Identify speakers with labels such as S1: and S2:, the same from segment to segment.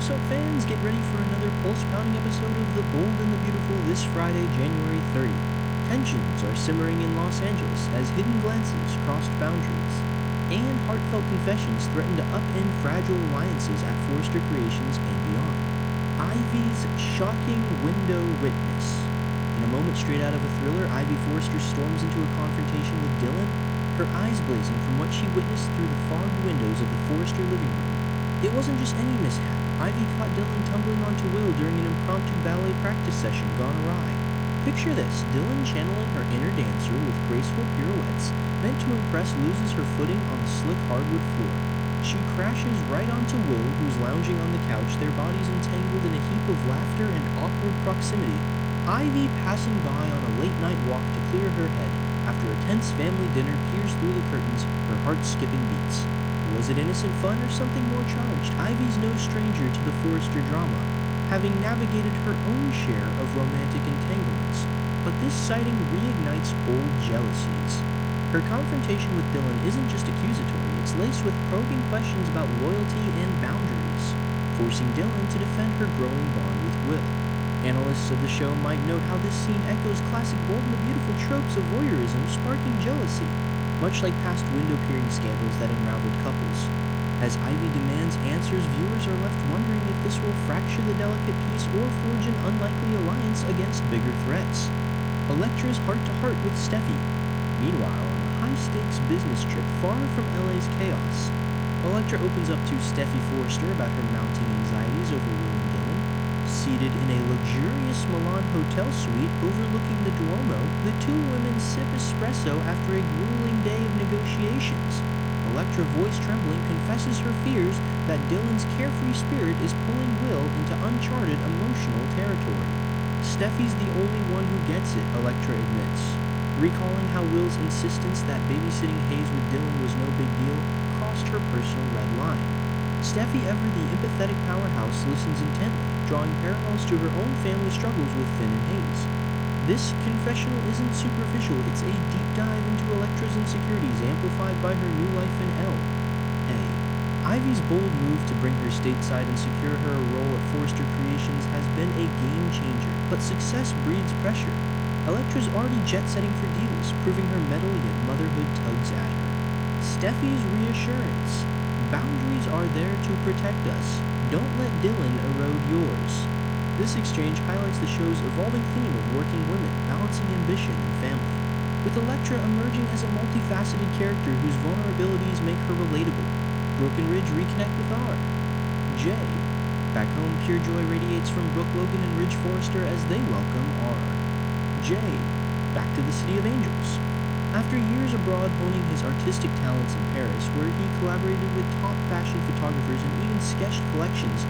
S1: What's up, fans? Get ready for another pulse-pounding episode of The Bold and the Beautiful this Friday, January 30. Tensions are simmering in Los Angeles as hidden glances crossed boundaries, and heartfelt confessions threaten to upend fragile alliances at Forrester Creations and beyond. Ivy's shocking window witness. In a moment straight out of a thriller, Ivy Forrester storms into a confrontation with Dylan, her eyes blazing from what she witnessed through the fogged windows of the Forrester living room. It wasn't just any mishap. Ivy caught Dylan tumbling onto Will during an impromptu ballet practice session gone awry. Picture this, Dylan channeling her inner dancer with graceful pirouettes, meant to impress, loses her footing on the slick hardwood floor. She crashes right onto Will, who's lounging on the couch, their bodies entangled in a heap of laughter and awkward proximity. Ivy passing by on a late-night walk to clear her head after a tense family dinner peers through the curtains, her heart skipping beats. Was it innocent fun or something more charged? Ivy's no stranger to the Forrester drama, having navigated her own share of romantic entanglements, but this sighting reignites old jealousies. Her confrontation with Dylan isn't just accusatory, it's laced with probing questions about loyalty and boundaries, forcing Dylan to defend her growing bond with Will. Analysts of the show might note how this scene echoes classic Bold and the Beautiful tropes of voyeurism sparking jealousy, much like past window-peering scandals that unraveled couples. As Ivy demands answers, viewers are left wondering if this will fracture the delicate peace or forge an unlikely alliance against bigger threats. Elektra's heart-to-heart with Steffi. Meanwhile, on a high-stakes business trip far from LA's chaos, Elektra opens up to Steffi Forrester about her mounting anxieties over Will and Dylan. Seated in a luxurious Milan hotel suite overlooking the Duomo, the two women sip espresso after a grueling day of negotiations. Elektra, voice trembling, confesses her fears that Dylan's carefree spirit is pulling Will into uncharted emotional territory. Steffi's the only one who gets it, Elektra admits, recalling how Will's insistence that babysitting Hayes with Dylan was no big deal crossed her personal red line. Steffi, ever the empathetic powerhouse, listens intently, drawing parallels to her own family struggles with Finn and Hayes. This confessional isn't superficial, it's a deep dive into Elektra's insecurities amplified by her new life in L.A. Ivy's bold move to bring her stateside and secure her a role at Forrester Creations has been a game changer, but success breeds pressure. Elektra's already jet-setting for deals, proving her mettle, yet motherhood tugs at her. Steffi's reassurance. Boundaries are there to protect us. Don't let Dylan erode yours. This exchange highlights the show's evolving theme of working women, balancing ambition and family, with Elektra emerging as a multifaceted character whose vulnerabilities make her relatable. Broken Ridge reconnect with R. Jay. Back home, pure joy radiates from Brooke Logan and Ridge Forrester as they welcome R. Jay. Back to the City of Angels. After years abroad honing his artistic talents in Paris, where he collaborated with top fashion photographers and even sketched collections,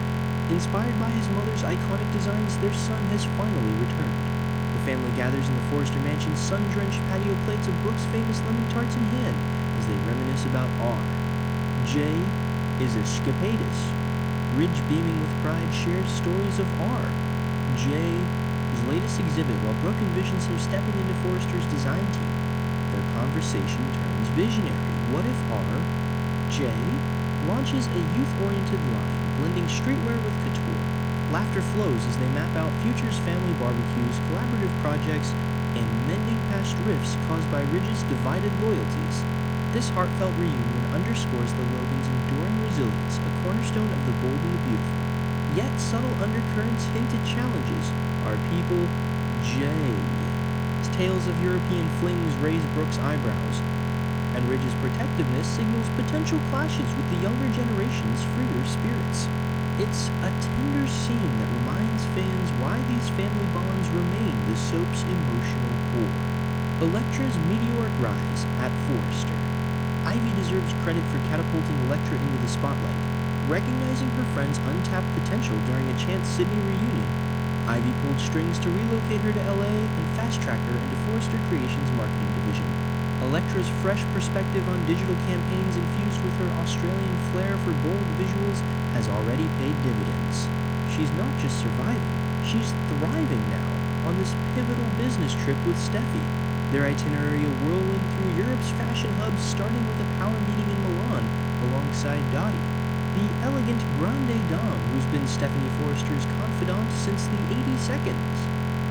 S1: inspired by his mother's iconic designs, their son has finally returned. The family gathers in the Forrester mansion's sun-drenched patio, plates of Brooke's famous lemon tarts in hand, as they reminisce about R. Jay is escapadus. Ridge, beaming with pride, shares stories of R. Jay's latest exhibit, while Brooke envisions him stepping into Forrester's design team. Their conversation turns visionary. What if R. J. launches a youth-oriented line, blending streetwear with couture? Laughter flows as they map out futures, family barbecues, collaborative projects, and mending past rifts caused by Ridge's divided loyalties. This heartfelt reunion underscores the Logan's enduring resilience, a cornerstone of the Bold and the Beautiful. Yet subtle undercurrents hint at challenges. Our people, Jay's tales of European flings raise Brooke's eyebrows, and Ridge's protectiveness signals potential clashes with the younger generation's freer spirits. It's a tender scene that reminds fans why these family bonds remain the soap's emotional core. Elektra's meteoric rise at Forrester. Ivy deserves credit for catapulting Elektra into the spotlight. Recognizing her friend's untapped potential during a chance Sydney reunion, Ivy pulled strings to relocate her to LA and fast-track her into Forrester Creations' marketing division. Elektra's fresh perspective on digital campaigns infused with her Australian flair for bold visuals has already paid dividends. She's not just surviving, she's thriving now on this pivotal business trip with Steffi. Their itinerary a whirlwind through Europe's fashion hubs, starting with a power meeting in Milan alongside Dottie. the elegant grande dame who's been Stephanie Forrester's confidant since the 82nds.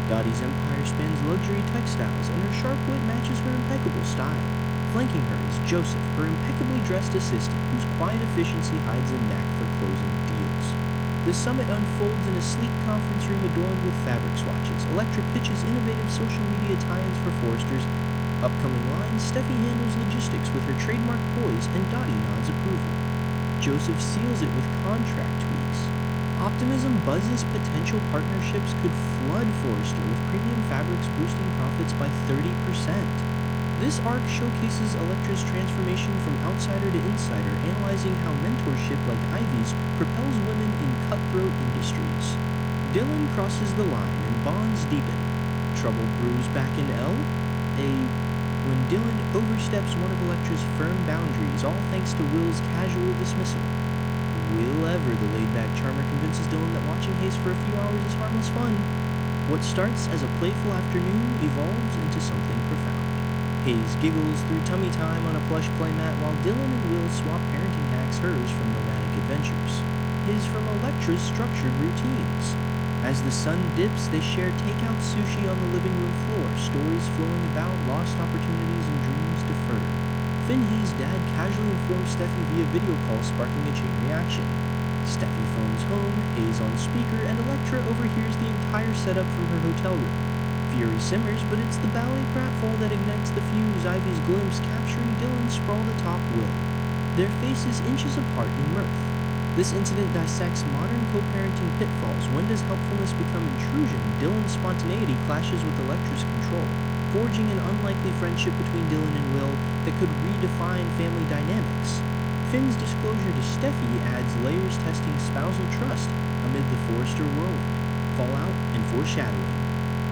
S1: Dottie's empire spans luxury textiles, and her sharp wit matches her impeccable style. Flanking her is Joseph, her impeccably dressed assistant, whose quiet efficiency hides a knack for closing deals. The summit unfolds in a sleek conference room adorned with fabric swatches. Electra pitches innovative social media tie-ins for Forrester's upcoming lines. Steffi handles logistics with her trademark poise, and Dottie nods approval. Joseph seals it with contract tweaks. Optimism buzzes potential partnerships could flood Forrester with premium fabrics boosting profits by 30%. This arc showcases Electra's transformation from outsider to insider, analyzing how mentorship like Ivy's propels women in cutthroat industries. Dylan crosses the line and bonds deepen. Trouble brews back in L? When Dylan oversteps one of Electra's firm boundaries, all thanks to Will's casual dismissal. Will Ever, the laid-back charmer, convinces Dylan that watching Hayes for a few hours is harmless fun. What starts as a playful afternoon evolves into something profound. Hayes giggles through tummy time on a plush playmat while Dylan and Will swap parenting hacks, hers from nomadic adventures, his from Electra's structured routines. As the sun dips, they share takeout sushi on the living room floor, stories flowing about, lost opportunities and dreams deferred. Hayes' dad casually informs Steffi via video call, sparking a chain reaction. Steffi phones home, Hayes on speaker, and Electra overhears the entire setup from her hotel room. Fury simmers, but it's the ballet pratfall that ignites the fuse, Ivy's glimpse capturing Dylan sprawled atop Will, their faces inches apart in mirth. This incident dissects modern co-parenting pitfalls. When does helpfulness become intrusion? Dylan's spontaneity clashes with Electra's control, forging an unlikely friendship between Dylan and Will that could redefine family dynamics. Finn's disclosure to Steffi adds layers, testing spousal trust amid the Forrester whirlwind, fallout, and foreshadowing.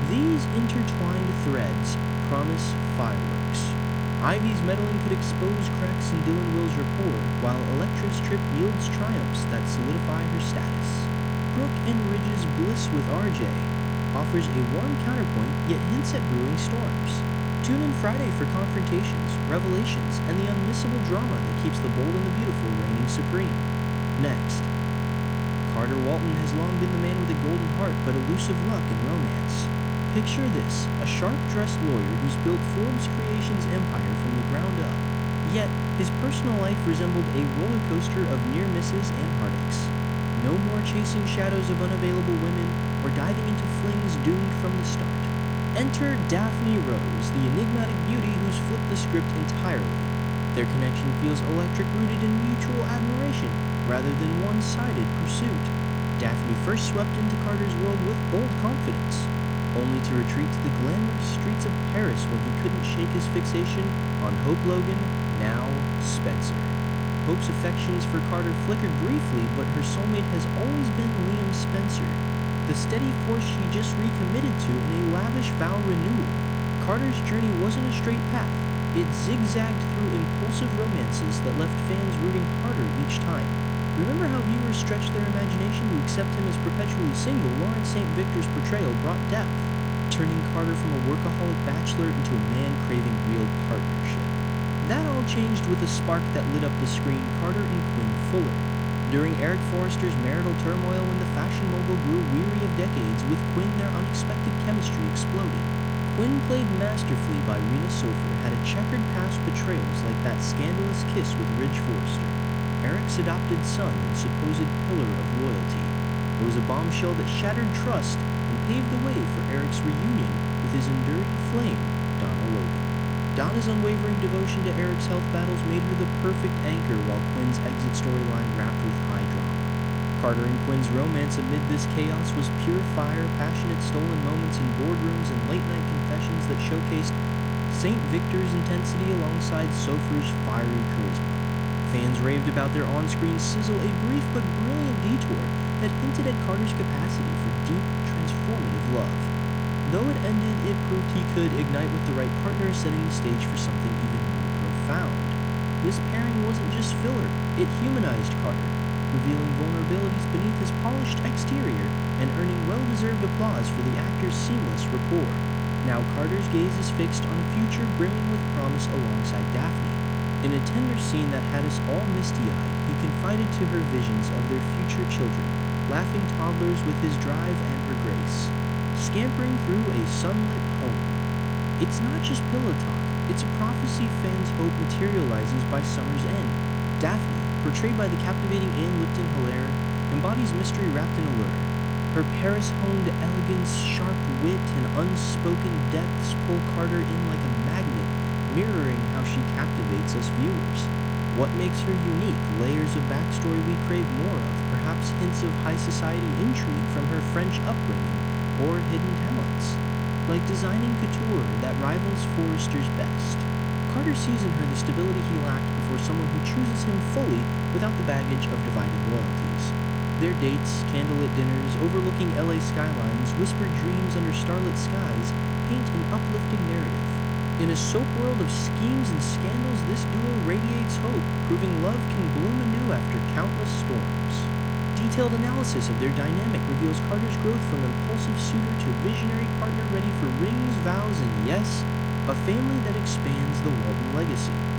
S1: These intertwined threads promise fireworks. Ivy's meddling could expose cracks in Dylan Will's rapport, while Electra's trip yields triumphs that solidify her status. Brooke and Ridge's bliss with RJ offers a warm counterpoint, yet hints at brewing storms. Tune in Friday for confrontations, revelations, and the unmissable drama that keeps the bold and the beautiful reigning supreme. Next, Carter Walton has long been the man with a golden heart, but elusive luck in romance. Picture this, a sharp-dressed lawyer who's built Forbes Creations' empire from the ground up. Yet, his personal life resembled a roller coaster of near misses and heartaches. No more chasing shadows of unavailable women or diving into flings doomed from the start. Enter Daphne Rose, the enigmatic beauty who's flipped the script entirely. Their connection feels electric, rooted in mutual admiration rather than one-sided pursuit. Daphne first swept into Carter's world with bold confidence, only to retreat to the glamorous streets of Paris when he couldn't shake his fixation on Hope Logan, now Spencer. Hope's affections for Carter flickered briefly, but her soulmate has always been Liam Spencer, the steady force she just recommitted to in a lavish vow renewal. Carter's journey wasn't a straight path. It zigzagged through impulsive romances that left fans rooting harder each time. Remember how viewers stretched their imagination to accept him as perpetually single? Lawrence St. Victor's portrayal brought depth, turning Carter from a workaholic bachelor into a man craving real partnership. That all changed with a spark that lit up the screen: Carter and Quinn Fuller. During Eric Forrester's marital turmoil, when the fashion mogul grew weary of decades with Quinn, their unexpected chemistry exploded. Quinn, played masterfully by Rena Sofer, had a checkered past betrayals like that scandalous kiss with Ridge Forrester, Eric's adopted son and supposed pillar of loyalty. It was a bombshell that shattered trust and paved the way for Eric's reunion with his enduring flame, Donna Logan. Donna's unwavering devotion to Eric's health battles made her the perfect anchor, while Quinn's exit storyline wrapped with high drama. Carter and Quinn's romance amid this chaos was pure fire, passionate stolen moments in boardrooms and late-night confessions that showcased St. Victor's intensity alongside Sofer's fiery charisma. Fans raved about their on-screen sizzle, a brief but brilliant detour that hinted at Carter's capacity for deep, transformative love. Though it ended, it proved he could ignite with the right partner, setting the stage for something even more profound. This pairing wasn't just filler, it humanized Carter, revealing vulnerabilities beneath his polished exterior and earning well-deserved applause for the actor's seamless rapport. Now Carter's gaze is fixed on a future brimming with promise alongside Daphne. In a tender scene that had us all misty-eyed, he confided to her visions of their future children, laughing toddlers with his drive and her grace, scampering through a sunlit home. It's not just pillow talk, it's a prophecy fans hope materializes by summer's end. Daphne, portrayed by the captivating Anne Lipton-Hilaire, embodies mystery wrapped in allure. Her Paris-honed elegance, sharp wit, and unspoken depths pull Carter in like a magnet, mirroring how she captivates us viewers. What makes her unique? Layers of backstory we crave more of, perhaps hints of high society intrigue from her French upbringing, or hidden talents, like designing couture that rivals Forrester's best. Carter sees in her the stability he lacked before someone who chooses him fully without the baggage of divided loyalties. Their dates, candlelit dinners, overlooking LA skylines, whispered dreams under starlit skies, paint an uplifting narrative. In a soap world of schemes and scandals, this duo radiates hope, proving love can bloom anew after countless storms. Detailed analysis of their dynamic reveals Carter's growth from impulsive suitor to visionary partner ready for rings, vows, and yes, a family that expands the Walton legacy.